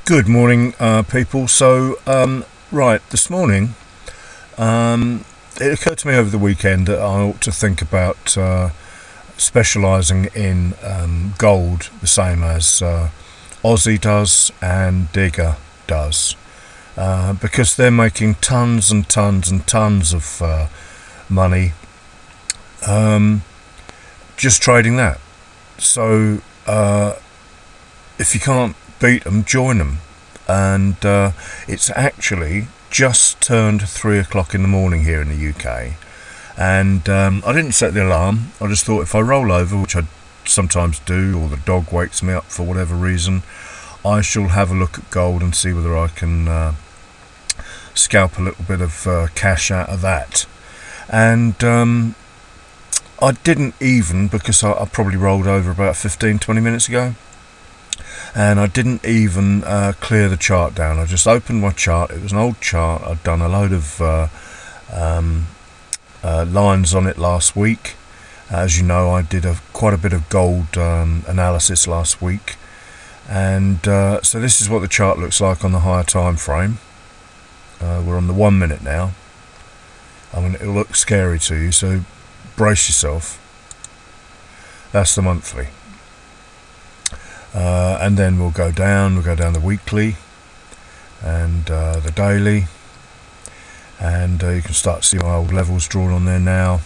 Good morning, people. Right, this morning, it occurred to me over the weekend that I ought to think about specialising in gold, the same as Aussie does and Digger does, because they're making tons and tons and tons of money just trading that. So if you can't beat them, join them. And it's actually just turned 3 o'clock in the morning here in the UK, and I didn't set the alarm. I just thought if I roll over, which I sometimes do, or the dog wakes me up for whatever reason, I shall have a look at gold and see whether I can scalp a little bit of cash out of that. And I didn't even, because I probably rolled over about 15-20 minutes ago, and I didn't even clear the chart down. I just opened my chart. It was an old chart. I'd done a load of lines on it last week. As you know, I did quite a bit of gold analysis last week, and so this is what the chart looks like on the higher time frame. We're on the 1 minute now. I mean, it'll look scary to you, so brace yourself. That's the monthly. And then we'll go down the weekly and the daily, and you can start to see my old levels drawn on there now,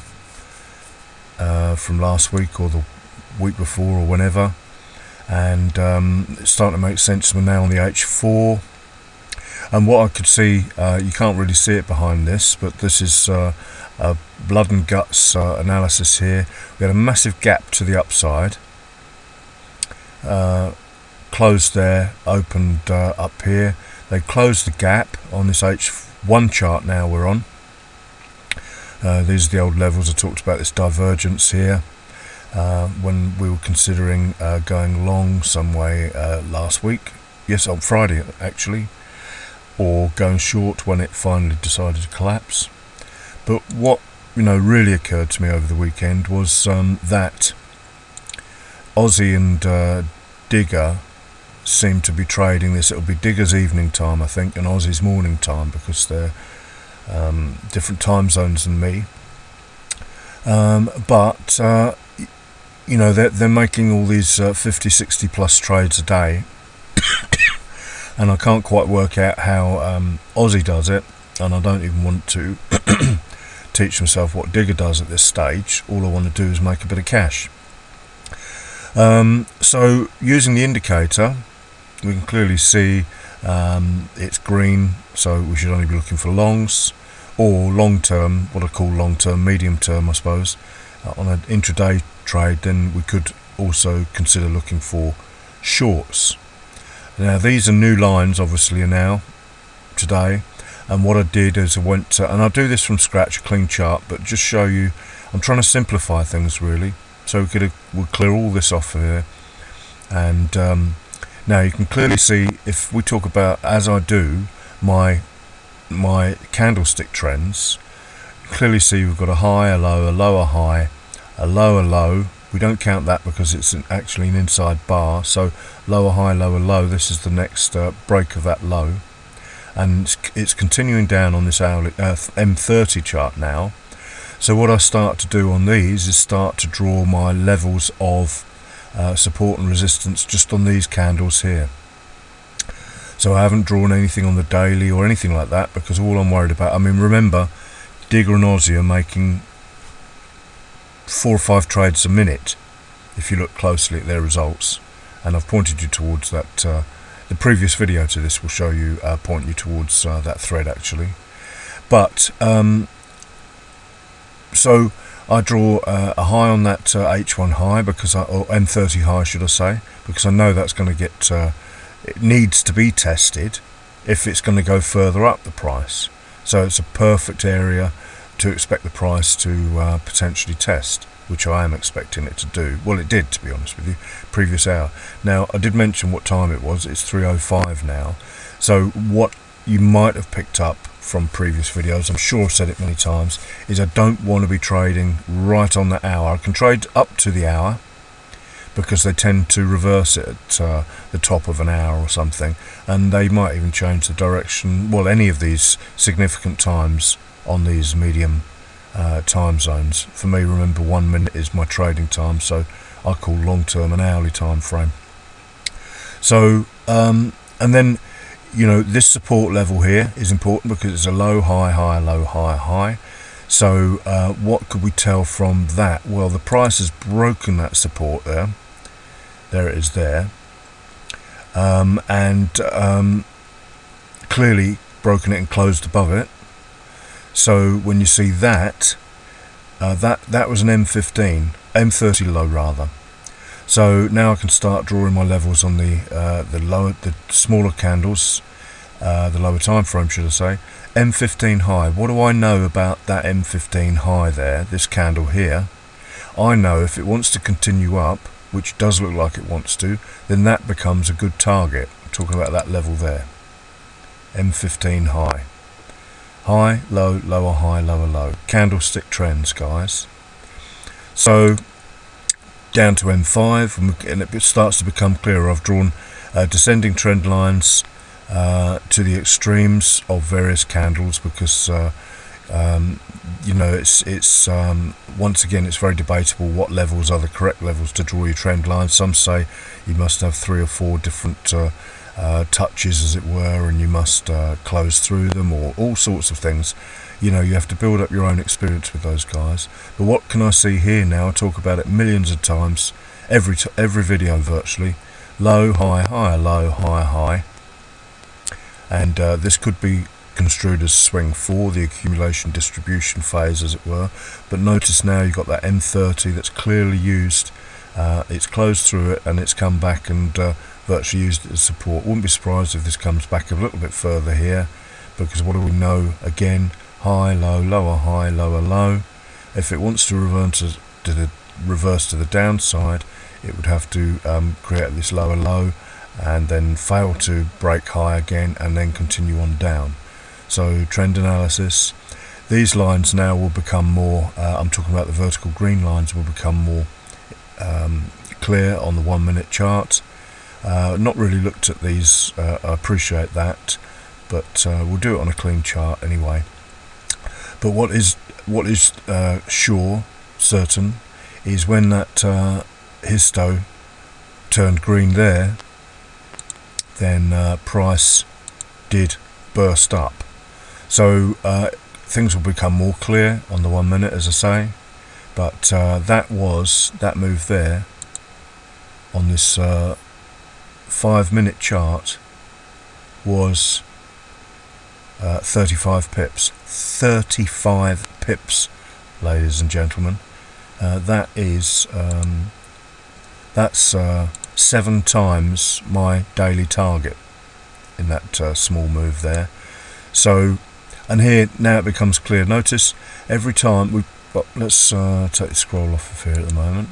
from last week or the week before or whenever, and it's starting to make sense. We're now on the H4, and what I could see, you can't really see it behind this, but this is a blood and guts analysis here. We had a massive gap to the upside, closed there, opened up here. They closed the gap on this H1 chart now we're on. These are the old levels. I talked about this divergence here when we were considering going long some way last week. Yes, on Friday actually, or going short when it finally decided to collapse. But what really occurred to me over the weekend was that Aussie and Digger seem to be trading this. It'll be Digger's evening time, I think, and Aussie's morning time, because they're different time zones than me. But they're making all these 50, 60 plus trades a day, and I can't quite work out how Aussie does it, and I don't even want to teach myself what Digger does at this stage. All I want to do is make a bit of cash. So using the indicator, we can clearly see it's green, so we should only be looking for longs, or long term, what I call long term, medium term I suppose. On an intraday trade, then we could also consider looking for shorts. Now these are new lines obviously now today, and what I did is I went to, and I'll do this from scratch, a clean chart, but just show you, I'm trying to simplify things really. So we'll clear all this off of here, and now you can clearly see, if we talk about, as I do, my candlestick trends, you can clearly see we've got a high, a low, a lower high, a lower low. We don't count that because it's actually an inside bar. So lower high, lower low. This is the next break of that low, and it's continuing down on this hourly M30 chart now. So what I start to do on these is start to draw my levels of support and resistance just on these candles here. So I haven't drawn anything on the daily or anything like that, because all I'm worried about, I mean, remember, Digger and Aussie are making 4 or 5 trades a minute if you look closely at their results, and I've pointed you towards that. The previous video to this will show you, point you towards that thread actually. But so I draw a high on that H1 high, because or M30 high should I say, because I know that's going to get, it needs to be tested if it's going to go further up the price. So it's a perfect area to expect the price to potentially test, which I am expecting it to do. Well, it did, to be honest with you, previous hour. Now I did mention what time it was. It's 3:05 now. So what you might have picked up from previous videos, I'm sure I've said it many times, is I don't want to be trading right on the hour. I can trade up to the hour, because they tend to reverse it at the top of an hour or something, and they might even change the direction, well, any of these significant times on these medium time zones. For me, remember, 1 minute is my trading time, so I call long term an hourly time frame. So and then, you know, this support level here is important because it's a low, high, high, low, high, high. So what could we tell from that? Well, the price has broken that support there. There it is there. And clearly broken it and closed above it. So when you see that, that was an M30 low rather. So now I can start drawing my levels on the smaller candles, the lower time frame, should I say. M15 high. What do I know about that M15 high there, this candle here? I know if it wants to continue up, which does look like it wants to, then that becomes a good target. I'm talking about that level there. M15 high. High, low, lower, high, lower, low. Candlestick trends, guys. So down to M5, and it starts to become clearer. I've drawn descending trend lines to the extremes of various candles because you know, it's once again, it's very debatable what levels are the correct levels to draw your trend lines. Some say you must have 3 or 4 different touches, as it were, and you must close through them, or all sorts of things. You know, you have to build up your own experience with those guys. But what can I see here now? I talk about it millions of times, every video virtually. Low, high, higher, low, higher, high. And this could be construed as swing 4, the accumulation distribution phase, as it were. But notice now you've got that M30 that's clearly used. It's closed through it and it's come back and virtually used it as support. Wouldn't be surprised if this comes back a little bit further here, because what do we know? Again, high, low, lower, high, lower, low. If it wants to reverse to the downside, it would have to create this lower low and then fail to break high again and then continue on down. So trend analysis, these lines now will become more, I'm talking about the vertical green lines, will become more clear on the 1 minute chart. Not really looked at these, I appreciate that, but we'll do it on a clean chart anyway. But what is sure, certain, is when that histo turned green there, then price did burst up. So things will become more clear on the 1 minute, as I say. But that move there on this 5 minute chart was 35 pips. 35 pips, ladies and gentlemen. That's 7 times my daily target in that small move there. So, and here now it becomes clear. Notice every time let's take the scroll off of here at the moment.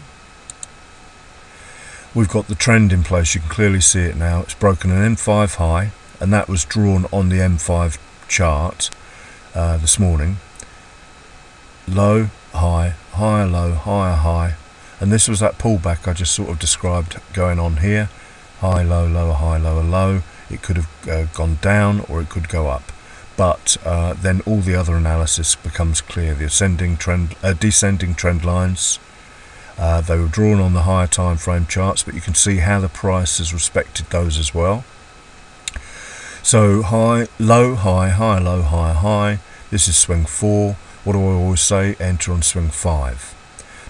We've got the trend in place. You can clearly see it now. It's broken an M5 high, and that was drawn on the M5 chart this morning. Low, high, higher, low, higher, high, and this was that pullback I just sort of described going on here. High, low, lower, high, lower, low. It could have gone down or it could go up. But then all the other analysis becomes clear. The descending trend lines, they were drawn on the higher time frame charts, but you can see how the price has respected those as well. So high, low, high, high, low, high, high. This is swing 4. What do I always say? Enter on swing 5.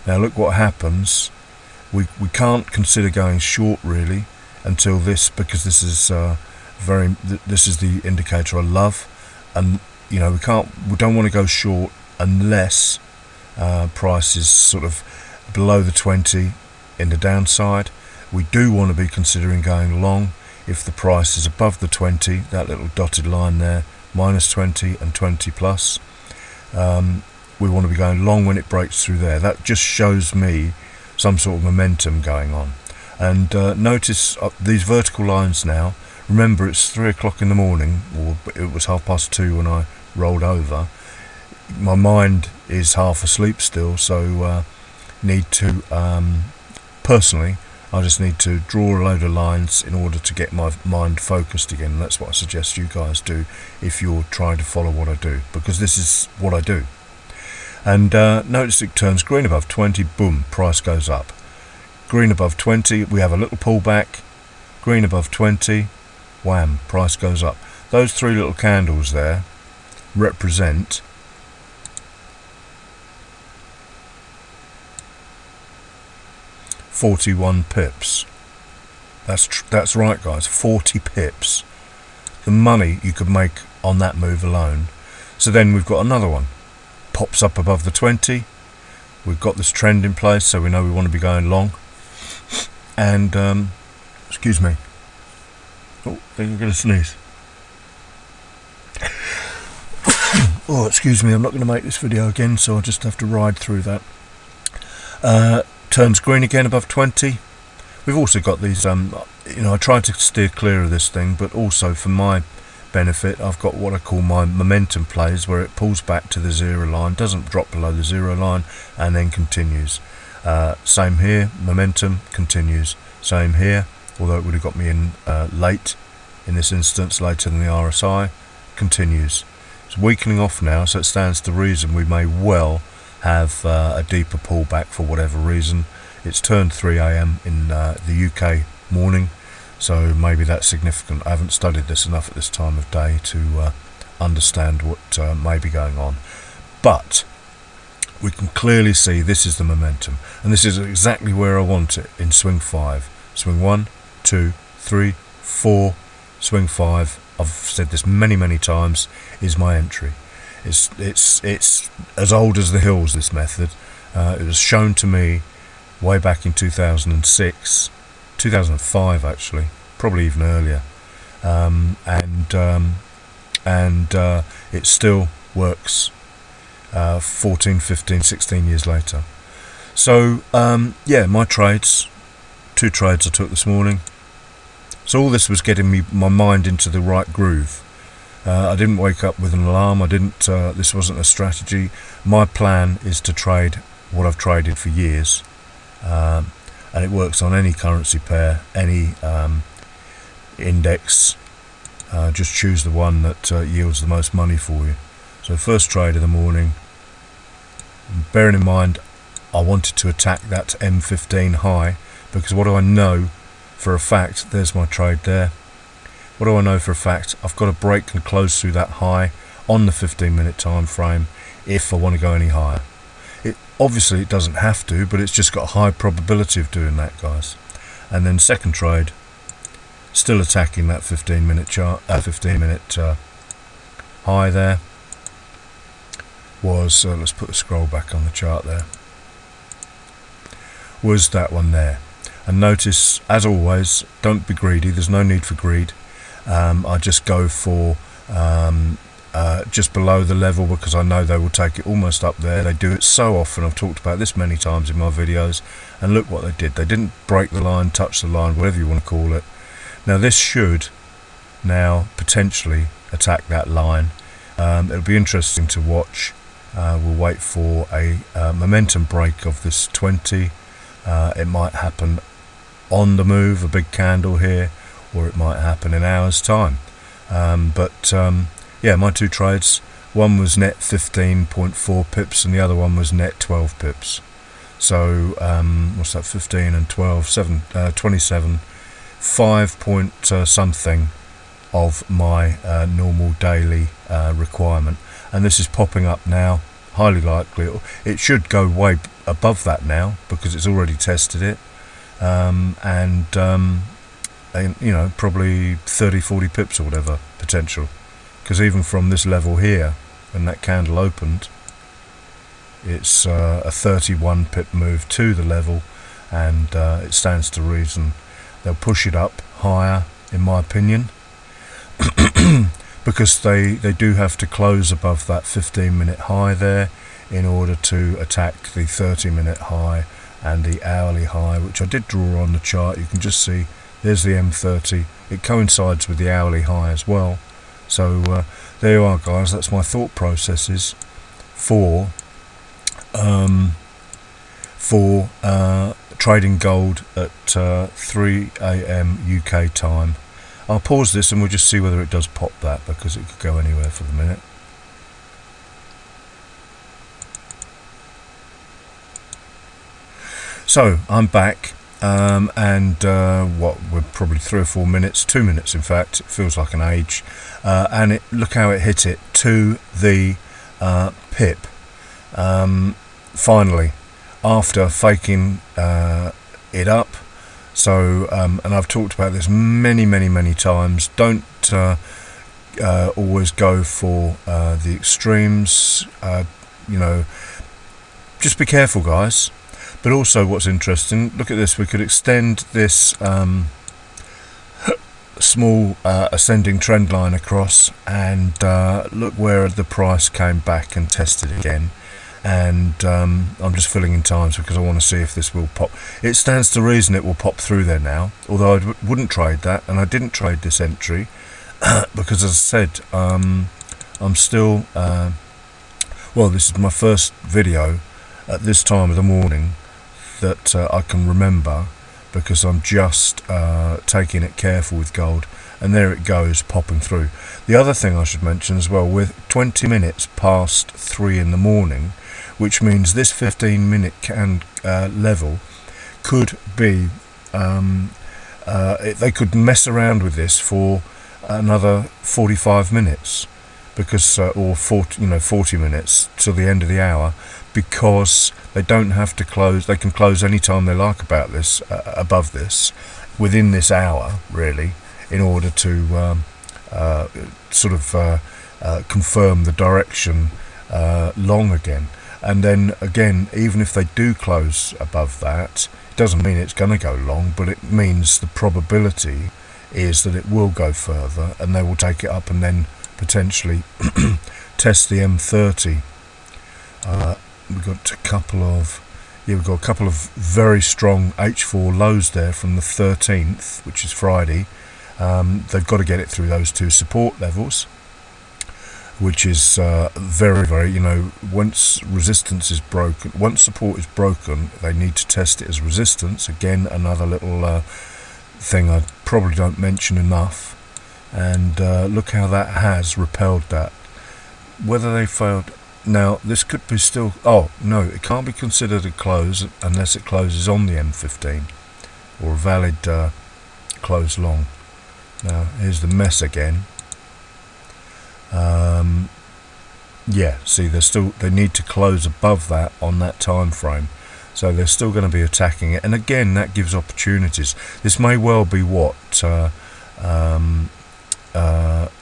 Now look what happens. We can't consider going short really until this, because this is this is the indicator I love. And you know, we don't want to go short unless price is sort of below the 20 in the downside. We do want to be considering going long if the price is above the 20, that little dotted line there, minus 20 and 20 plus. We want to be going long when it breaks through there. That just shows me some sort of momentum going on. And notice these vertical lines now. Remember, it's 3 o'clock in the morning, or it was 2:30 when I rolled over. My mind is half asleep still, so need to personally I just need to draw a load of lines in order to get my mind focused again. And that's what I suggest you guys do if you're trying to follow what I do, because this is what I do. And notice it turns green above 20, boom, price goes up. Green above 20, we have a little pullback. Green above 20, wham, price goes up. Those three little candles there represent 41 pips. That's right, guys, 40 pips. The money you could make on that move alone. So then we've got another one. Pops up above the 20. We've got this trend in place, so we know we want to be going long. And, excuse me. Oh, I think I'm going to sneeze. Oh, excuse me, I'm not going to make this video again, so I'll just have to ride through that. Turns green again above 20. We've also got these, I try to steer clear of this thing, but also for my benefit, I've got what I call my momentum plays, where it pulls back to the 0 line, doesn't drop below the 0 line, and then continues. Same here, momentum continues. Same here, although it would have got me in late, in this instance, later than the RSI, continues. It's weakening off now, so it stands to reason we may well have a deeper pullback for whatever reason. It's turned 3 AM in the UK morning, so maybe that's significant. I haven't studied this enough at this time of day to understand what may be going on, but we can clearly see this is the momentum, and this is exactly where I want it in swing 5. Swing 1, 2, 3, 4, swing 5. I've said this many times, is my entry. It's as old as the hills, this method. It was shown to me way back in 2006, 2005 actually, probably even earlier, and it still works 14, 15, 16 years later. So yeah, my trades, 2 trades I took this morning. So all this was getting my mind into the right groove. I didn't wake up with an alarm. This wasn't a strategy. My plan is to trade what I've traded for years, and it works on any currency pair, any index. Just choose the one that yields the most money for you. So first trade of the morning. Bearing in mind, I wanted to attack that M15 high, because what do I know for a fact? There's my trade there. What do I know for a fact? I've got to break and close through that high on the 15-minute time frame if I want to go any higher. Obviously it doesn't have to, but it's just got a high probability of doing that, guys. And then second trade, still attacking that 15-minute chart, 15-minute high there. Was let's put the scroll back on the chart there. Was that one there? And notice, as always, don't be greedy. There's no need for greed. I just go for just below the level, because I know they will take it almost up there. They do it so often. I've talked about this many times in my videos, and look what they did. They didn't break the line, touch the line, whatever you want to call it. Now this should now potentially attack that line. It'll be interesting to watch. We'll wait for a momentum break of this 20. It might happen on the move, a big candle here, or it might happen in hours time. Yeah, my 2 trades, one was net 15.4 pips and the other one was net 12 pips. So what's that, 15 and 12, 27, 5 point something of my normal daily requirement. And this is popping up now, highly likely. It should go way above that now, because it's already tested it. You know, probably 30-40 pips or whatever potential, because even from this level here, when that candle opened, it's a 31 pip move to the level, and it stands to reason they'll push it up higher, in my opinion, because they do have to close above that 15-minute high there in order to attack the 30-minute high and the hourly high, which I did draw on the chart. You can just see there's the M30. It coincides with the hourly high as well. So there you are, guys. That's my thought processes trading gold at 3 AM UK time. I'll pause this and we'll just see whether it does pop that, because it could go anywhere for the minute. So I'm back, and what, we're probably 3 or 4 minutes, 2 minutes in fact, it feels like an age, and look how it hit it to the pip, finally, after faking it up. So and I've talked about this many times. Don't always go for the extremes, you know, just be careful, guys. But also, what's interesting, look at this, we could extend this small ascending trend line across, and look where the price came back and tested again. And I'm just filling in times because I want to see if this will pop. It stands to reason it will pop through there now, although I wouldn't trade that, and I didn't trade this entry because, as I said, I'm still well, this is my first video at this time of the morning that I can remember, because I'm just taking it careful with gold, and there it goes, popping through. The other thing I should mention as well, with 20 minutes past 3 in the morning, which means this 15-minute level could be, they could mess around with this for another 45 minutes, because or 40 minutes till the end of the hour, because they don't have to close. They can close any time they like about this, above this, within this hour, really, in order to sort of confirm the direction long again. And then again, even if they do close above that, it doesn't mean it's going to go long, but it means the probability is that it will go further, and they will take it up and then potentially test the M30. We've got a couple of very strong H4 lows there from the 13th, which is Friday. They've got to get it through those two support levels, which is very, you know, once resistance is broken, once support is broken, they need to test it as resistance. Again, another little thing I probably don't mention enough. And look how that has repelled that. Whether they failed, now this could be still, oh no, it can't be considered a close unless it closes on the M15 or a valid close long. Now here's the mess again. Yeah, see, they need to close above that on that time frame, so they're still going to be attacking it. And again, that gives opportunities. This may well be what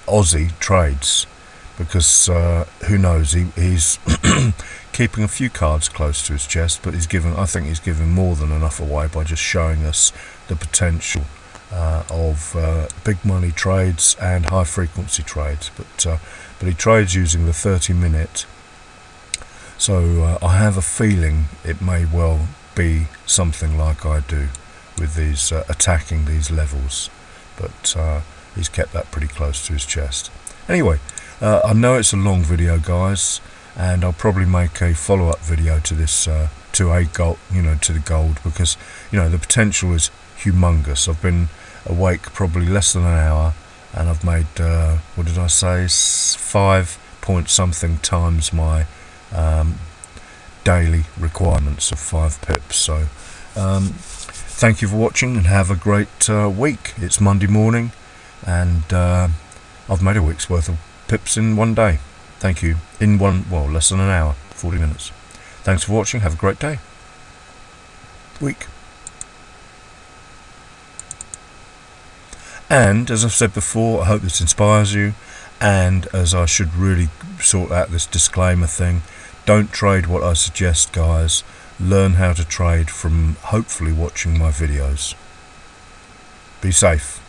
Aussie trades, because who knows, he's keeping a few cards close to his chest, but I think he's given more than enough away by just showing us the potential of big money trades and high frequency trades. But he trades using the 30-minute, so I have a feeling it may well be something like I do with these attacking these levels, but he's kept that pretty close to his chest. Anyway, I know it's a long video, guys, and I'll probably make a follow-up video to this to the gold, because the potential is humongous. I've been awake probably less than an hour, and I've made what did I say, 5 point something times my daily requirements of 5 pips. So thank you for watching, and have a great week. It's Monday morning, and I've made a week's worth of pips in one day. Thank you. In less than an hour, 40 minutes. Thanks for watching. Have a great day. Week. And as I've said before, I hope this inspires you, and as I should really sort out this disclaimer thing, don't trade what I suggest, guys. Learn how to trade from hopefully watching my videos. Be safe.